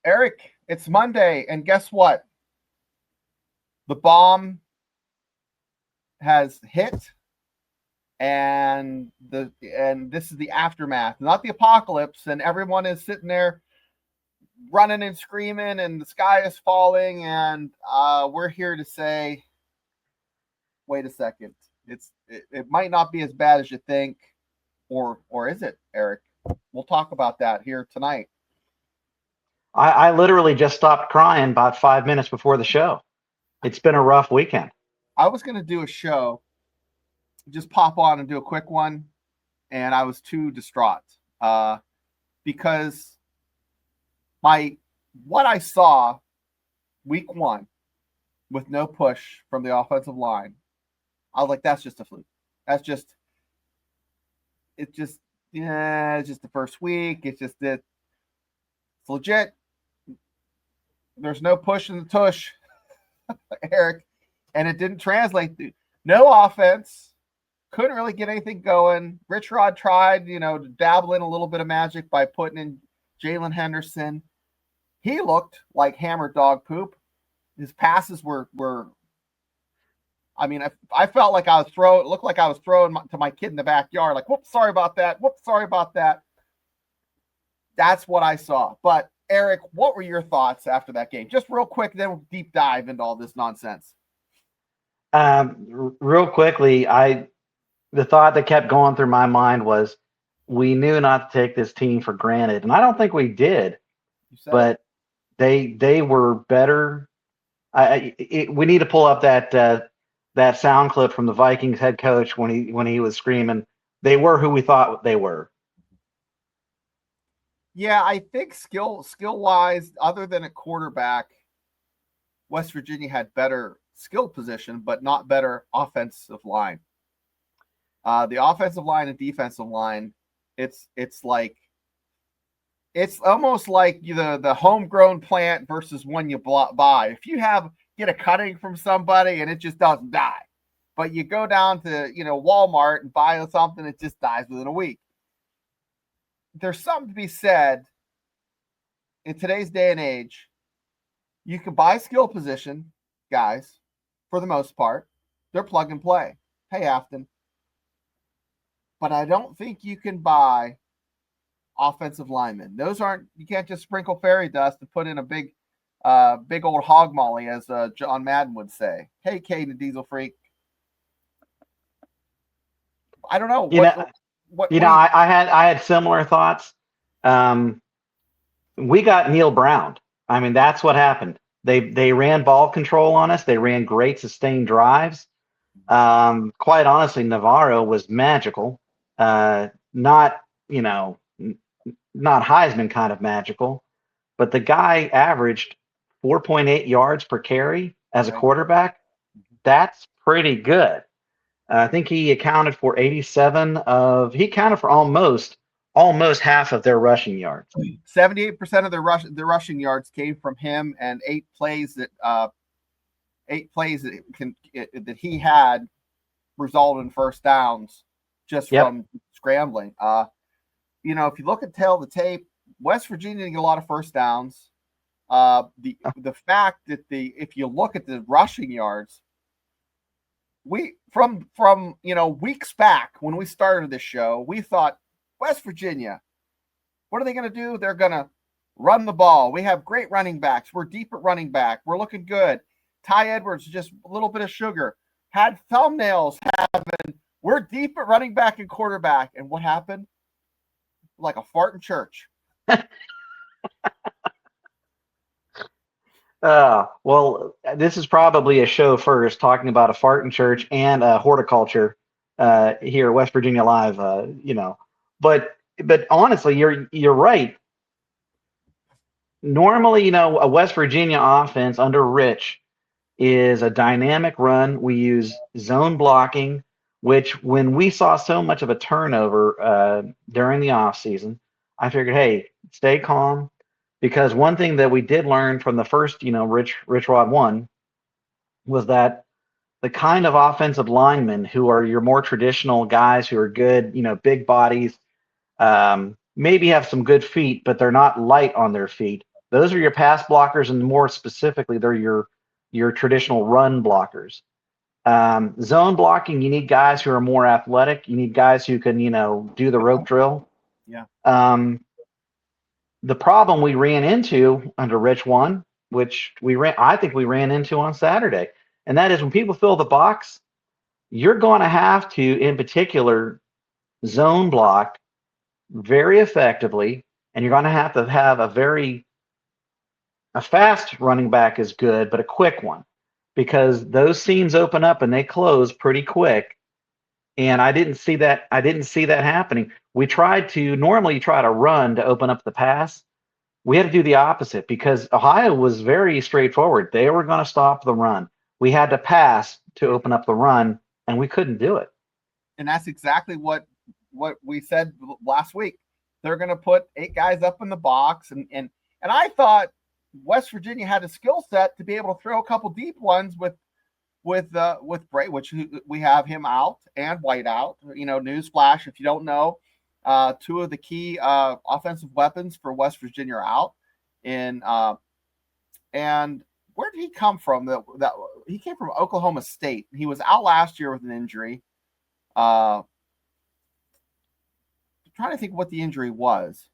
Eric, it's Monday, and guess what? The bomb has hit, and this is the aftermath, not the apocalypse, and everyone is sitting there running and screaming, and the sky is falling, and we're here to say, wait a second, it might not be as bad as you think, or is it, Eric? We'll talk about that here tonight. I literally just stopped crying about 5 minutes before the show. It's been a rough weekend. I was going to do a show, just pop on and do a quick one, and I was too distraught because what I saw week one with no push from the offensive line, I was like, that's just a fluke. It's just the first week. It's legit. There's no push in the tush, Eric, and it didn't translate. No offense. Couldn't really get anything going. Rich Rod tried, to dabble in a little bit of magic by putting in Jalen Henderson. He looked like hammered dog poop. His passes were I felt like I was throwing to my kid in the backyard. Like, whoops, sorry about that. Whoops, sorry about that. That's what I saw. But Eric, what were your thoughts after that game? Just real quick, then we'll deep dive into all this nonsense. Real quickly, the thought that kept going through my mind was we knew not to take this team for granted, and I don't think we did. But they were better. We need to pull up that sound clip from the Vikings head coach when he was screaming. They were who we thought they were. Yeah, I think skill wise, other than a quarterback, West Virginia had better skill position, but not better offensive line. The offensive line and defensive line, it's almost like the homegrown plant versus one you buy. If you get a cutting from somebody and it just doesn't die, but you go down to Walmart and buy something, it just dies within a week. There's something to be said in today's day and age. You can buy skill position guys for the most part. They're plug and play. Hey, Afton. But I don't think you can buy offensive linemen. You can't just sprinkle fairy dust and put in a big old hog molly, as John Madden would say. Hey, Caden Diesel Freak. I don't know. I had similar thoughts. We got Neil Brown. I mean, that's what happened. They ran ball control on us. They ran great sustained drives. Quite honestly, Navarro was magical. Not Heisman kind of magical, but the guy averaged 4.8 yards per carry as a quarterback. That's pretty good. I think he accounted for almost half of their rushing yards. 78% of their rushing yards came from him, and 8 plays that he had resulted in first downs just from scrambling. If you look at the tape, West Virginia didn't get a lot of first downs. The fact that if you look at the rushing yards, we from weeks back when we started this show, we thought West Virginia, what are they going to do? They're going to run the ball. We have great running backs. We're deep at running back. We're looking good. Ty Edwards, just a little bit of sugar. Had thumbnails having, we're deep at running back and quarterback. And what happened? Like a fart in church. Well, this is probably a show first, talking about a fart in church and horticulture here at West Virginia Live. But honestly, you're right. Normally, a West Virginia offense under Rich is a dynamic run. We use zone blocking, which when we saw so much of a turnover during the offseason, I figured, hey, stay calm. Because one thing that we did learn from the first, Rich Rod 1 was that the kind of offensive linemen who are your more traditional guys who are good, big bodies, maybe have some good feet, but they're not light on their feet. Those are your pass blockers, and more specifically, they're your traditional run blockers. Zone blocking, you need guys who are more athletic. You need guys who can, do the rope drill. Yeah. The problem we ran into under Rich One, which I think we ran into on Saturday, and that is when people fill the box, you're going to have to, in particular, zone block very effectively, and you're going to have a fast running back is good, but a quick one, because those seams open up and they close pretty quick. And I didn't see that. I didn't see that happening. We tried to normally try to run to open up the pass. We had to do the opposite because Ohio was very straightforward. They were going to stop the run. We had to pass to open up the run, and we couldn't do it. And that's exactly what we said last week. They're going to put 8 guys up in the box, and I thought West Virginia had a skill set to be able to throw a couple deep ones with Bray, which we have him out and White out. Newsflash, if you don't know, 2 of the key offensive weapons for West Virginia are out. And where did he come from? That he came from Oklahoma State. He was out last year with an injury. I'm trying to think what the injury was.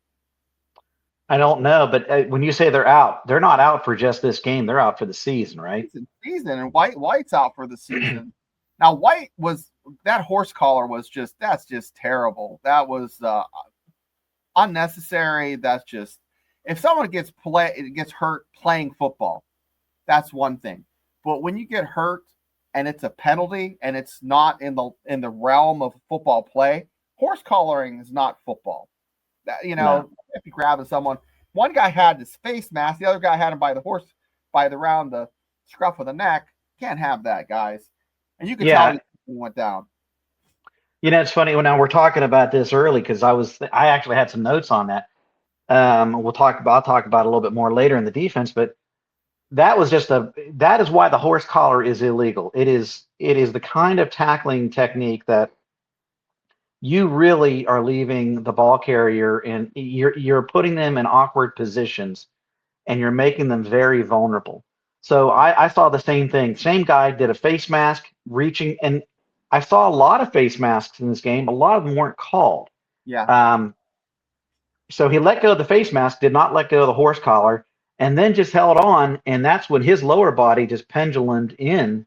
I don't know, but when you say they're out, they're not out for just this game. They're out for the season, right? Season, and White's out for the season. Now, White that horse collar that's just terrible. That was unnecessary. That's just, if someone gets hurt playing football, that's one thing. But when you get hurt and it's a penalty and it's not in the realm of football play, horse collaring is not football. No. If you grabbing someone, one guy had his face mask, the other guy had him by around the scruff of the neck. Can't have that, guys. And you can tell he went down. It's funny. Now we're talking about this early because I actually had some notes on that. I'll talk about it a little bit more later in the defense, but that is why the horse collar is illegal. It is the kind of tackling technique that you really are leaving the ball carrier and you're putting them in awkward positions and you're making them very vulnerable. So I saw the same thing. Same guy did a face mask reaching, and I saw a lot of face masks in this game. A lot of them weren't called. Yeah. So he let go of the face mask, did not let go of the horse collar, and then just held on. And that's when his lower body just pendulumed in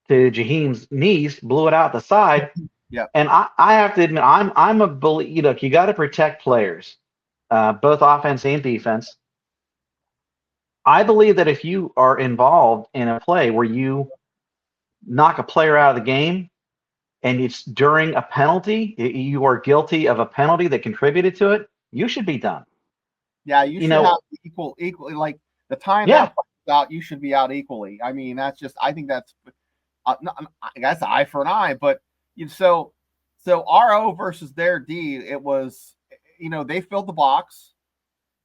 to Jaheim's knees, blew it out the side. Yeah. And I have to admit, I'm a believer. Look, you got to protect players, both offense and defense. I believe that if you are involved in a play where you knock a player out of the game and it's during a penalty, you are guilty of a penalty that contributed to it, you should be done. Yeah, you should have equally, like the time that out, you should be out equally. I mean, I think that's I guess eye for an eye, but so RO versus their D, it was, they filled the box.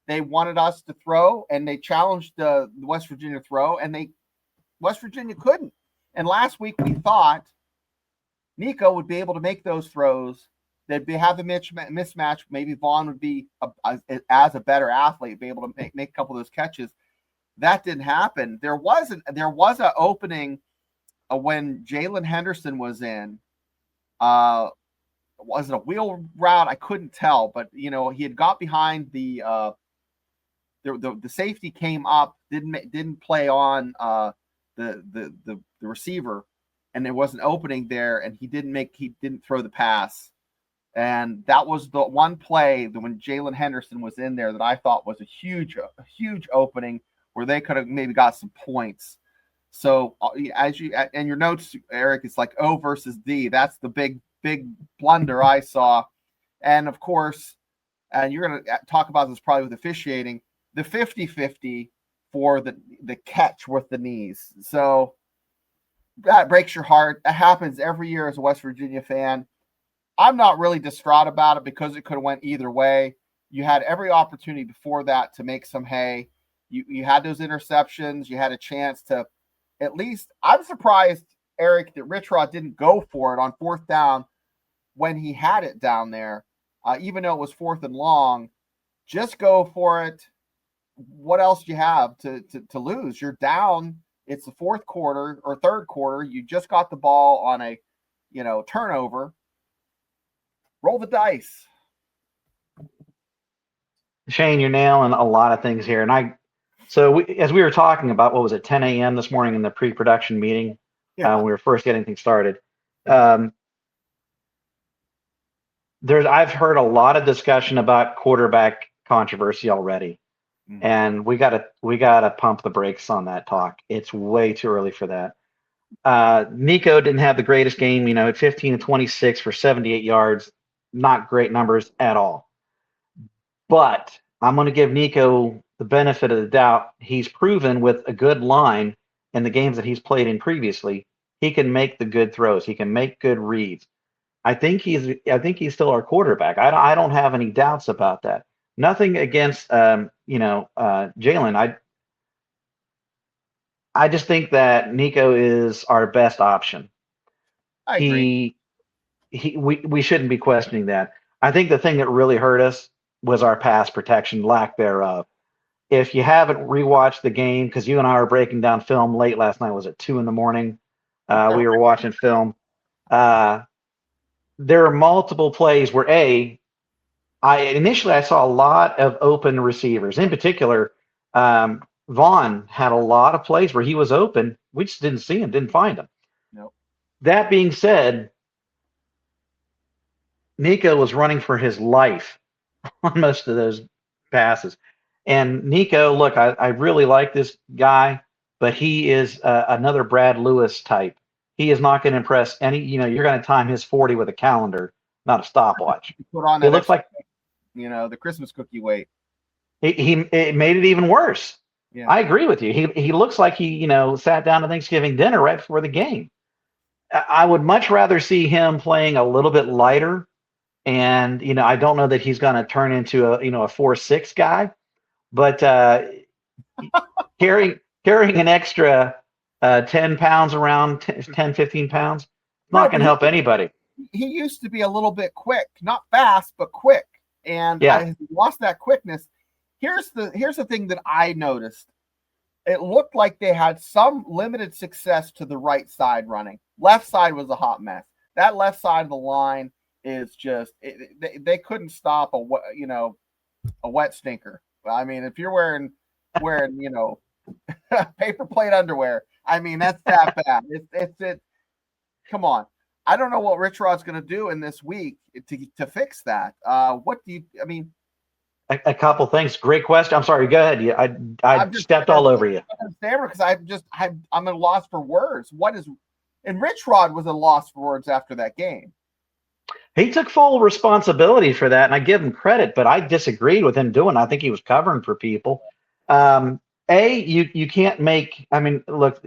They wanted us to throw, and they challenged the West Virginia throw, and West Virginia couldn't. And last week we thought Nico would be able to make those throws. They'd have the mismatch. Maybe Vaughn would be as a better athlete, be able to make a couple of those catches. That didn't happen. There was an opening when Jalen Henderson was in. Was it a wheel route? I couldn't tell, but he had got behind the safety, came up, didn't play on the receiver, and there was an opening there, and he didn't throw the pass. And that was the one play that when Jalen Henderson was in there that I thought was a huge opening where they could have maybe got some points. So as you and your notes, Eric, it's like O versus D. That's the big blunder I saw. And of course, and you're going to talk about this probably with officiating, the 50-50 for the catch with the knees. So that breaks your heart. That happens every year as a West Virginia fan. I'm not really distraught about it because it could have went either way. You had every opportunity before that to make some hay. You had those interceptions. You had a chance to at least – I'm surprised, Eric, that Rich Rod didn't go for it on 4th down when he had it down there, even though it was 4th and long. Just go for it. what else do you have to lose? You're down. It's the fourth quarter or third quarter. You just got the ball on a, turnover. Roll the dice. Shane, you're nailing a lot of things here. And as we were talking about, what was it, 10 a.m. this morning in the pre-production meeting, when we were first getting things started. I've heard a lot of discussion about quarterback controversy already. Mm-hmm. And we gotta pump the brakes on that talk. It's way too early for that. Nico didn't have the greatest game, at 15 to 26 for 78 yards, not great numbers at all. But I'm going to give Nico the benefit of the doubt. He's proven with a good line in the games that he's played in previously, he can make the good throws. He can make good reads. I think he's still our quarterback. I don't have any doubts about that. Nothing against Jalen. I just think that Nico is our best option. I agree. We shouldn't be questioning that. I think the thing that really hurt us was our pass protection, lack thereof. If you haven't rewatched the game, because you and I were breaking down film late last night, was it 2 a.m? We were watching film. There are multiple plays where initially I saw a lot of open receivers. In particular, Vaughn had a lot of plays where he was open. We just didn't see him, didn't find him. Nope. That being said, Nico was running for his life on most of those passes. And Nico, look, I really like this guy, but he is another Brad Lewis type. He is not going to impress any, you're going to time his 40 with a calendar, not a stopwatch. Put on it looks like, the Christmas cookie weight. It made it even worse. Yeah. I agree with you. He looks like he, sat down to Thanksgiving dinner right before the game. I would much rather see him playing a little bit lighter. And, I don't know that he's going to turn into a 4-6 guy, but carrying an extra 10 pounds around, 10, 15 pounds, not going to help anybody. He used to be a little bit quick, not fast, but quick. And he lost that quickness. Here's the thing that I noticed. It looked like they had some limited success to the right side running. Left side was a hot mess. That left side of the line is just they couldn't stop a wet stinker. I mean, if you're wearing paper plate underwear, I mean that's that bad. It's come on. I don't know what Rich Rod's going to do in this week to fix that. What do you? I mean, a couple things. Great question. I'm sorry. Go ahead. I stepped all over you. Because I'm at a loss for words. And Rich Rod was at a loss for words after that game. He took full responsibility for that, and I give him credit, but I disagreed with him doing it. I think he was covering for people. You can't make – I mean, look,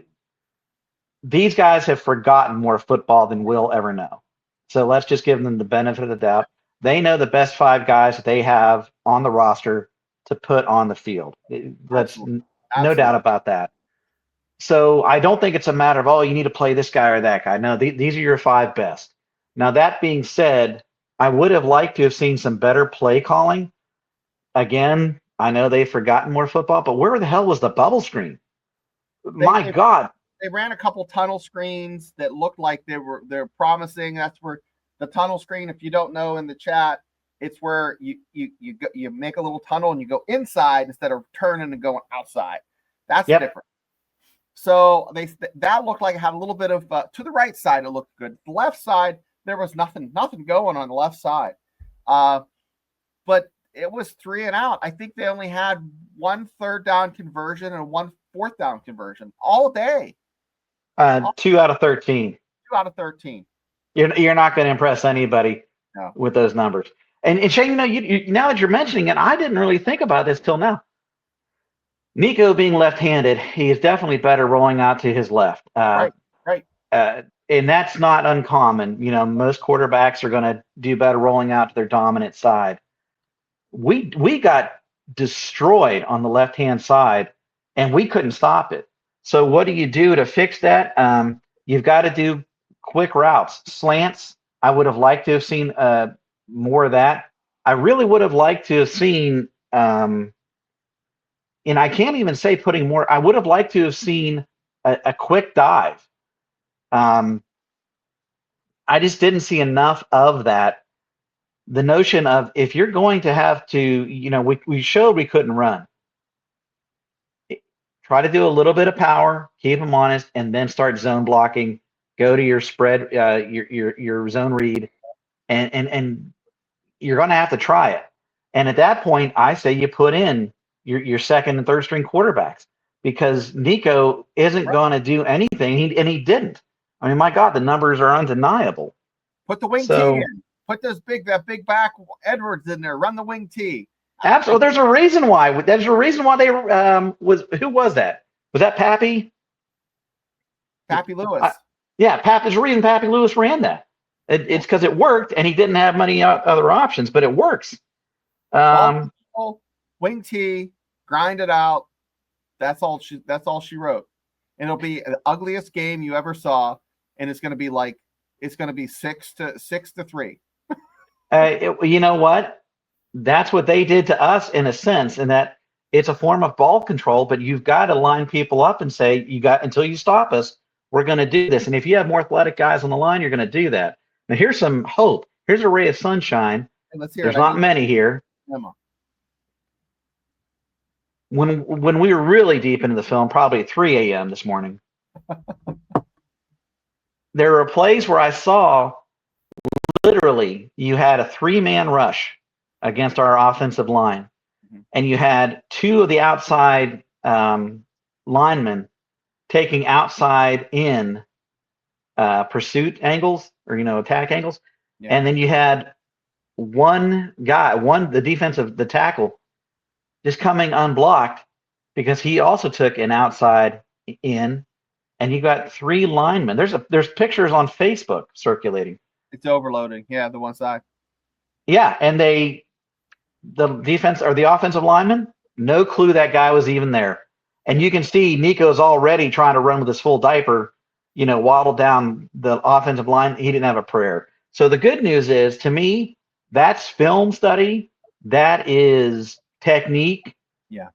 these guys have forgotten more football than we'll ever know. So let's just give them the benefit of the doubt. They know the best 5 guys that they have on the roster to put on the field. That's no doubt about that. So I don't think it's a matter of, you need to play this guy or that guy. No, these are your 5 best. Now, that being said, I would have liked to have seen some better play calling. Again, I know they've forgotten more football, but where the hell was the bubble screen? My God. They ran a couple tunnel screens that looked like they're promising. That's where the tunnel screen, if you don't know in the chat, it's where you make a little tunnel and you go inside instead of turning and going outside. That's different. So that looked like it had a little bit of to the right side. It looked good. The left side, there was nothing going on the left side. But it was 3 and out. I think they only had 1 third down conversion and 1 fourth down conversion all day. 2 out of 13. 2 out of 13. You're not going to impress anybody with those numbers. And Shane, you now that you're mentioning it, I didn't really think about this till now. Nico being left-handed, he is definitely better rolling out to his left. Right. And that's not uncommon. Most quarterbacks are going to do better rolling out to their dominant side. We got destroyed on the left-hand side, and we couldn't stop it. So what do you do to fix that? You've got to do quick routes, slants. I would have liked to have seen more of that. I really would have liked to have seen and I can't even say putting more. I would have liked to have seen a quick dive. I just didn't see enough of that. The notion of if you're going to have to, we showed we couldn't run. Try to do a little bit of power, keep them honest, and then start zone blocking. Go to your spread, your zone read, and you're going to have to try it. And at that point, I say you put in your second and third string quarterbacks because Nico isn't going to do anything, and he didn't. I mean, my God, the numbers are undeniable. Put the wing T in. Put that big back Edwards in there. Run the wing T. Absolutely. There's a reason why. There's a reason why they who was that? Was that Pappy? Pappy Lewis. Yeah, there's a reason Pappy Lewis ran that. It's because it worked, and he didn't have many other options, but it works. Wing T, grind it out. That's all she wrote. And it'll be the ugliest game you ever saw, and it's going to be 6-3. You know what? That's what they did to us in a sense, in that it's a form of ball control, but you've got to line people up and say, until you stop us, we're going to do this. And if you have more athletic guys on the line, you're going to do that. Now here's some hope. Here's a ray of sunshine. There's not many here. When we were really deep into the film, probably at 3 a.m. this morning, there were plays where I saw literally you had a 3-man rush against our offensive line, and you had 2 of the outside linemen taking outside in pursuit angles or attack angles, and then you had the tackle just coming unblocked because he also took an outside in, and you got 3 linemen. There's pictures on Facebook circulating. It's overloading. Yeah, the one side. Yeah, and the defense or the offensive lineman, no clue that guy was even there. And you can see Nico's already trying to run with his full diaper, waddled down the offensive line. He didn't have a prayer. So the good news is, to me, that's film study. That is technique. Yeah.